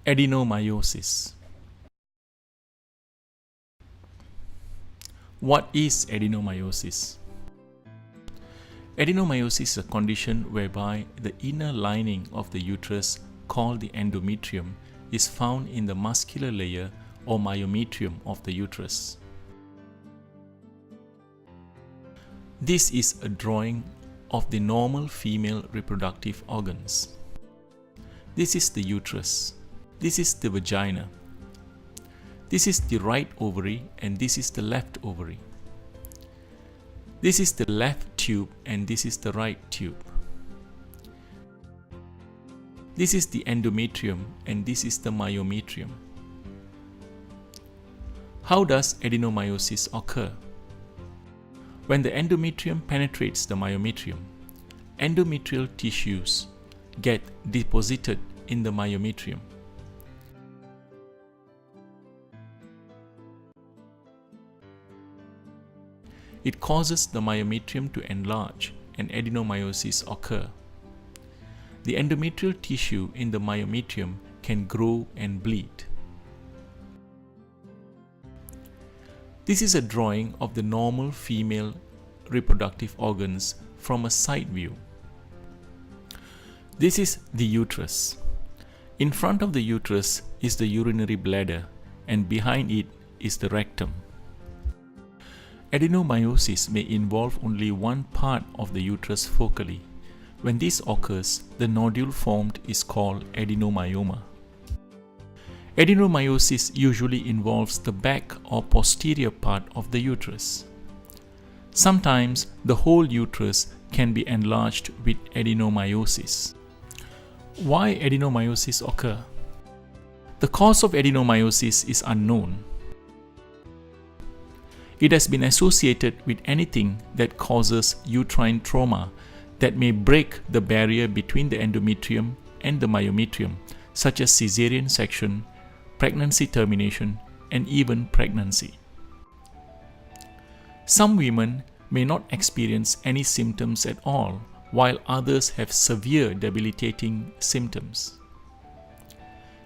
Adenomyosis. What is adenomyosis? Adenomyosis is a condition whereby the inner lining of the uterus, called the endometrium, is found in the muscular layer or myometrium of the uterus. This is a drawing of the normal female reproductive organs. This is the uterus. This is the vagina. This is the right ovary and this is the left ovary. This is the left tube and this is the right tube. This is the endometrium and this is the myometrium. How does adenomyosis occur? When the endometrium penetrates the myometrium, endometrial tissues get deposited in the myometrium. It causes the myometrium to enlarge and adenomyosis occur. The endometrial tissue in the myometrium can grow and bleed. This is a drawing of the normal female reproductive organs from a side view. This is the uterus. In front of the uterus is the urinary bladder and behind it is the rectum. Adenomyosis may involve only one part of the uterus focally. When this occurs, the nodule formed is called adenomyoma. Adenomyosis usually involves the back or posterior part of the uterus. Sometimes the whole uterus can be enlarged with adenomyosis. Why adenomyosis occur? The cause of adenomyosis is unknown. It has been associated with anything that causes uterine trauma that may break the barrier between the endometrium and the myometrium, such as caesarean section, pregnancy termination, and even pregnancy. Some women may not experience any symptoms at all, while others have severe debilitating symptoms.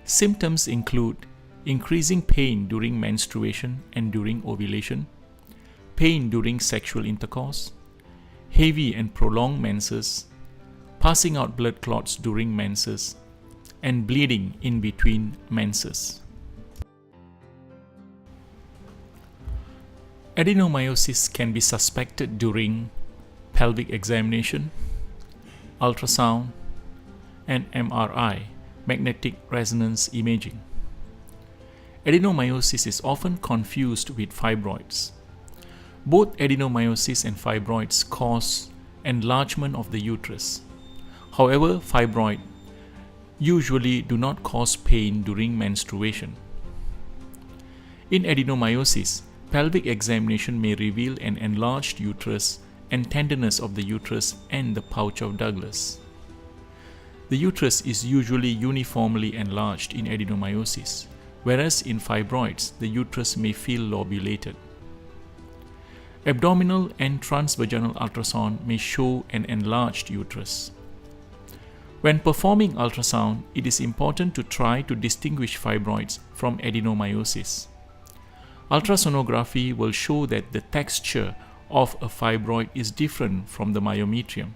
Symptoms include increasing pain during menstruation and during ovulation, pain during sexual intercourse, heavy and prolonged menses, passing out blood clots during menses, and bleeding in between menses. Adenomyosis can be suspected during pelvic examination, ultrasound, and MRI, magnetic resonance imaging. Adenomyosis is often confused with fibroids. Both adenomyosis and fibroids cause enlargement of the uterus. However, fibroids usually do not cause pain during menstruation. In adenomyosis, pelvic examination may reveal an enlarged uterus and tenderness of the uterus and the pouch of Douglas. The uterus is usually uniformly enlarged in adenomyosis, whereas in fibroids, the uterus may feel lobulated. Abdominal and transvaginal ultrasound may show an enlarged uterus. When performing ultrasound, it is important to try to distinguish fibroids from adenomyosis. Ultrasonography will show that the texture of a fibroid is different from the myometrium.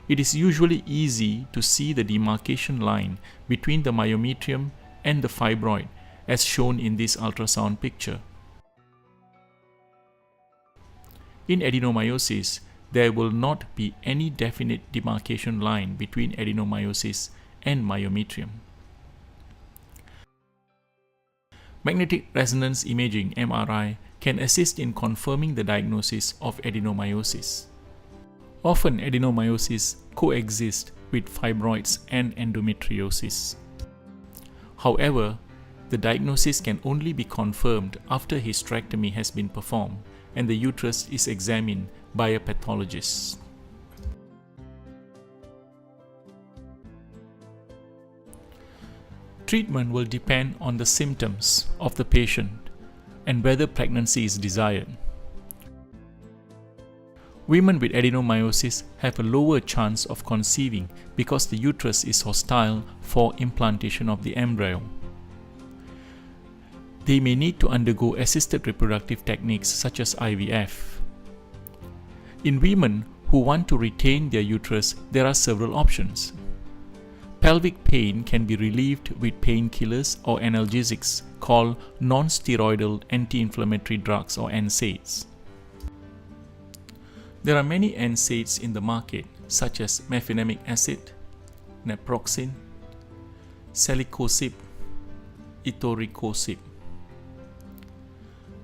It is usually easy to see the demarcation line between the myometrium and the fibroid, as shown in this ultrasound picture. In adenomyosis, there will not be any definite demarcation line between adenomyosis and myometrium. Magnetic resonance imaging (MRI) can assist in confirming the diagnosis of adenomyosis. Often adenomyosis coexists with fibroids and endometriosis. However, the diagnosis can only be confirmed after hysterectomy has been performed and the uterus is examined by a pathologist. Treatment will depend on the symptoms of the patient and whether pregnancy is desired. Women with adenomyosis have a lower chance of conceiving because the uterus is hostile for implantation of the embryo. They may need to undergo assisted reproductive techniques such as IVF. In women who want to retain their uterus, there are several options. Pelvic pain can be relieved with painkillers or analgesics called non-steroidal anti-inflammatory drugs or NSAIDs. There are many NSAIDs in the market such as mefenamic acid, naproxen, celecoxib, etoricoxib.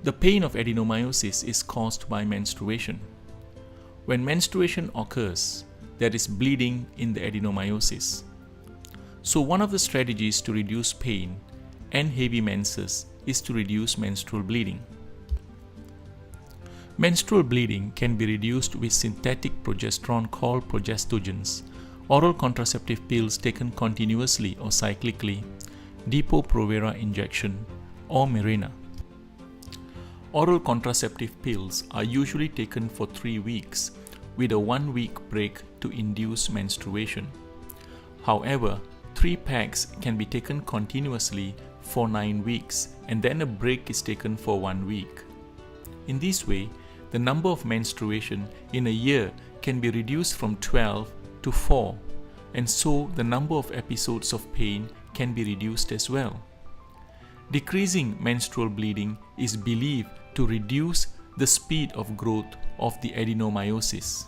The pain of adenomyosis is caused by menstruation. When menstruation occurs, there is bleeding in the adenomyosis. So one of the strategies to reduce pain and heavy menses is to reduce menstrual bleeding. Menstrual bleeding can be reduced with synthetic progesterone called progestogens, oral contraceptive pills taken continuously or cyclically, Depo-Provera injection, or Mirena. Oral contraceptive pills are usually taken for 3 weeks with a 1-week break to induce menstruation. However, 3 packs can be taken continuously for 9 weeks and then a break is taken for 1 week. In this way, the number of menstruation in a year can be reduced from 12 to 4, and so the number of episodes of pain can be reduced as well. Decreasing menstrual bleeding is believed to reduce the speed of growth of the adenomyosis.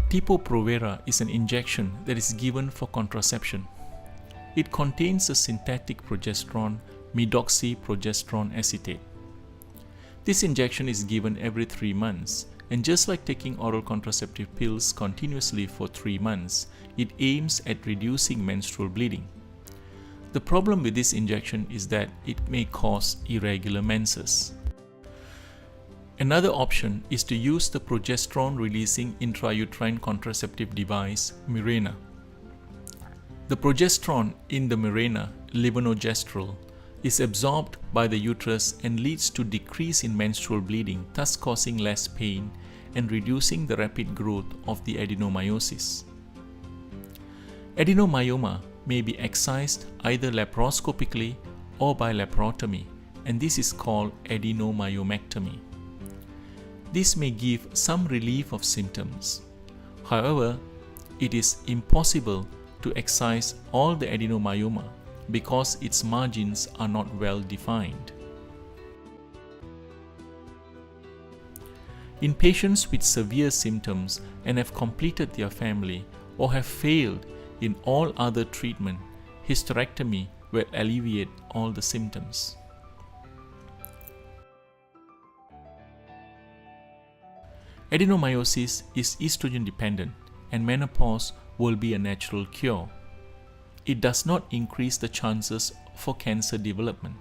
Depo-Provera is an injection that is given for contraception. It contains a synthetic progesterone, methoxyprogesterone acetate. This injection is given every 3 months, and just like taking oral contraceptive pills continuously for 3 months, it aims at reducing menstrual bleeding. The problem with this injection is that it may cause irregular menses. Another option is to use the progesterone-releasing intrauterine contraceptive device, Mirena. The progesterone in the Mirena, levonorgestrel, is absorbed by the uterus and leads to decrease in menstrual bleeding, thus causing less pain and reducing the rapid growth of the adenomyosis. Adenomyoma may be excised either laparoscopically or by laparotomy, and this is called adenomyomectomy. This may give some relief of symptoms. However, it is impossible to excise all the adenomyoma because its margins are not well defined. In patients with severe symptoms and have completed their family or have failed in all other treatment, hysterectomy will alleviate all the symptoms. Adenomyosis is estrogen dependent and menopause will be a natural cure. It does not increase the chances for cancer development.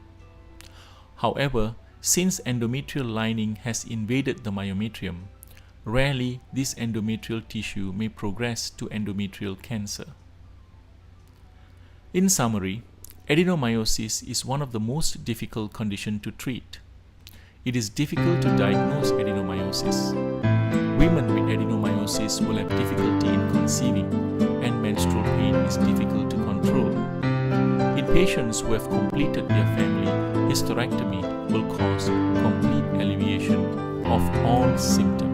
However, since endometrial lining has invaded the myometrium, rarely this endometrial tissue may progress to endometrial cancer. In summary, adenomyosis is one of the most difficult conditions to treat. It is difficult to diagnose adenomyosis. Women with adenomyosis will have difficulty in conceiving, and menstrual pain is difficult to control. In patients who have completed their family, hysterectomy will cause complete alleviation of all symptoms.